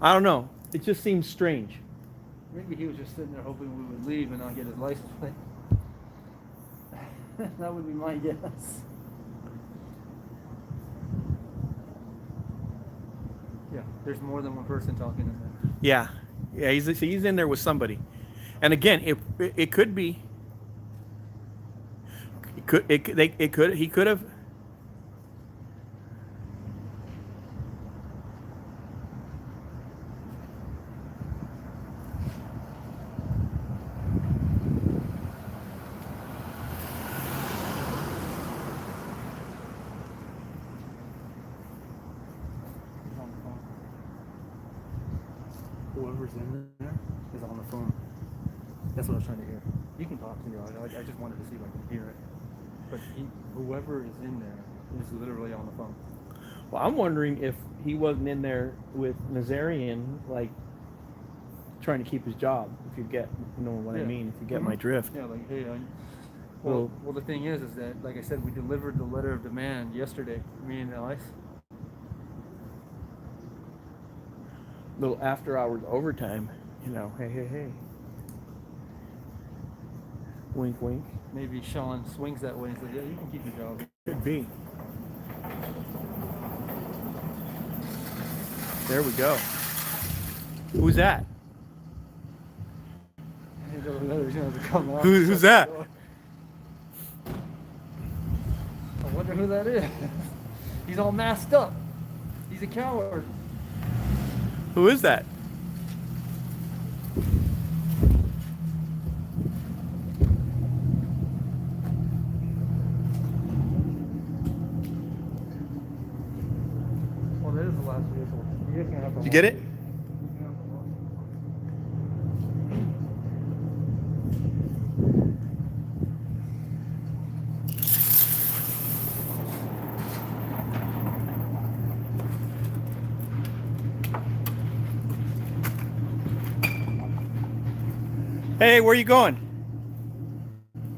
I don't know. It just seems strange. Maybe he was just sitting there hoping we would leave and not get his license plate. That would be my guess. Yeah, there's more than one person talking in there. Yeah, he's in there with somebody, and again, it could be. He could have. Whoever's in there is on the phone. That's what I was trying to hear. You can talk to me. I just wanted to see if I can hear it. But whoever is in there is literally on the phone. Well, I'm wondering if he wasn't in there with Nazarian, like trying to keep his job. If you get, you know what I mean. If you get my drift. Yeah, like hey. Well, the thing is that, like I said, we delivered the letter of demand yesterday. Me and Alice. Little after hours overtime, you know. Hey. Wink, wink. Maybe Sean swings that way and says, "Yeah, you can keep your job." Could be. There we go. Who's that? He's gonna have to come out. Who's that? I wonder who that is. He's all masked up. He's a coward. Who is that? Well, that is the last vehicle. You're gonna have to Did you get it? Hey, where you going?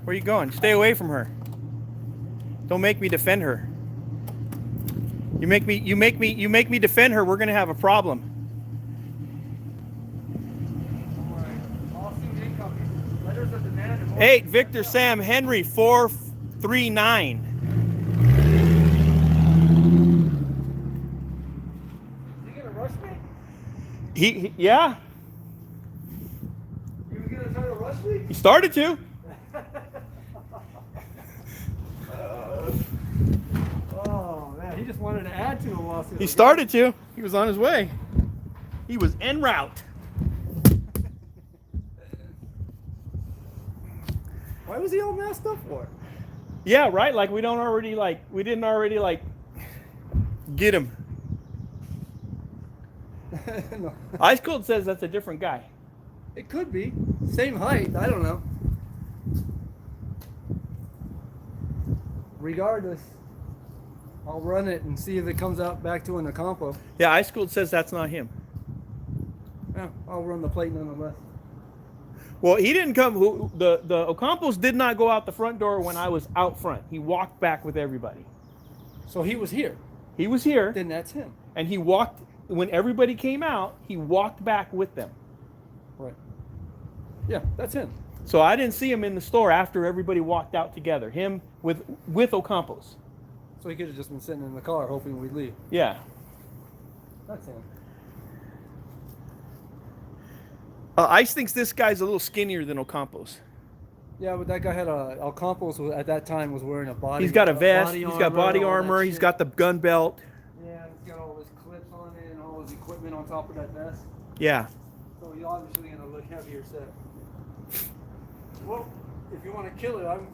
Where you going? Stay away from her. Don't make me defend her. You make me defend her, we're gonna have a problem. Hey, Victor Sam Henry 439. Is he gonna rush me? He yeah. You were gonna try to rush me? He started to. Oh man, he just wanted to add to the lawsuit. He started to. He was on his way. He was en route. Why was he all messed up for? Yeah, right. Like we didn't already get him. No. Ice Cold says that's a different guy. It could be. Same height. I don't know. Regardless, I'll run it and see if it comes out back to an Ocampo. Yeah, Ice Cold says that's not him. Yeah, I'll run the plate nonetheless. Well, he didn't come. The Ocampos did not go out the front door when I was out front. He walked back with everybody. So he was here. He was here, Then that's him. and he walked when everybody came out. He walked back with them. Right. Yeah, that's him. So I didn't see him in the store after everybody walked out together. Him with Ocampos. So he could have just been sitting in the car hoping we'd leave. Yeah. That's him. Ice thinks this guy's a little skinnier than Ocampos. Yeah, but that guy had El Campos at that time was wearing a body. He's got a vest. body He's got body all that armor. He's shit. got the gun belt. Yeah, he's got all his clips on it and all his equipment on top of that vest. Yeah. So he's obviously gonna look heavier set. Well, if you want to kill it, I'm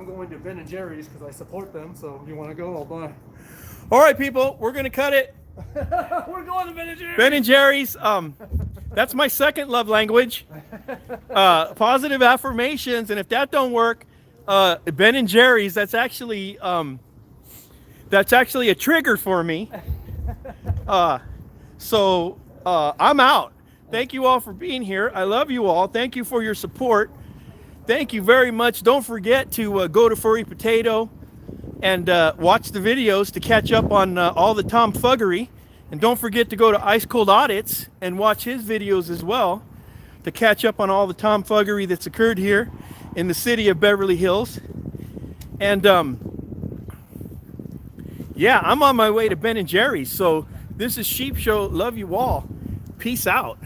going to Ben and Jerry's because I support them. So if you want to go, I'll buy. All right, people, we're gonna cut it. We're going to Ben and Jerry's. Ben and Jerry's. That's my second love language. Positive affirmations, and if that don't work, Ben and Jerry's. That's actually a trigger for me. So I'm out. Thank you all for being here. I love you all. Thank you for your support. Thank you very much. Don't forget to go to Furry Potato and watch the videos to catch up on all the tomfuggery. And don't forget to go to Ice Cold Audits and watch his videos as well to catch up on all the tomfuggery that's occurred here in the city of Beverly Hills. And yeah, I'm on my way to Ben and Jerry's. So this is Sheep Show. Love you all. Peace out.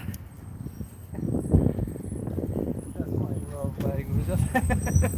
That's my love language.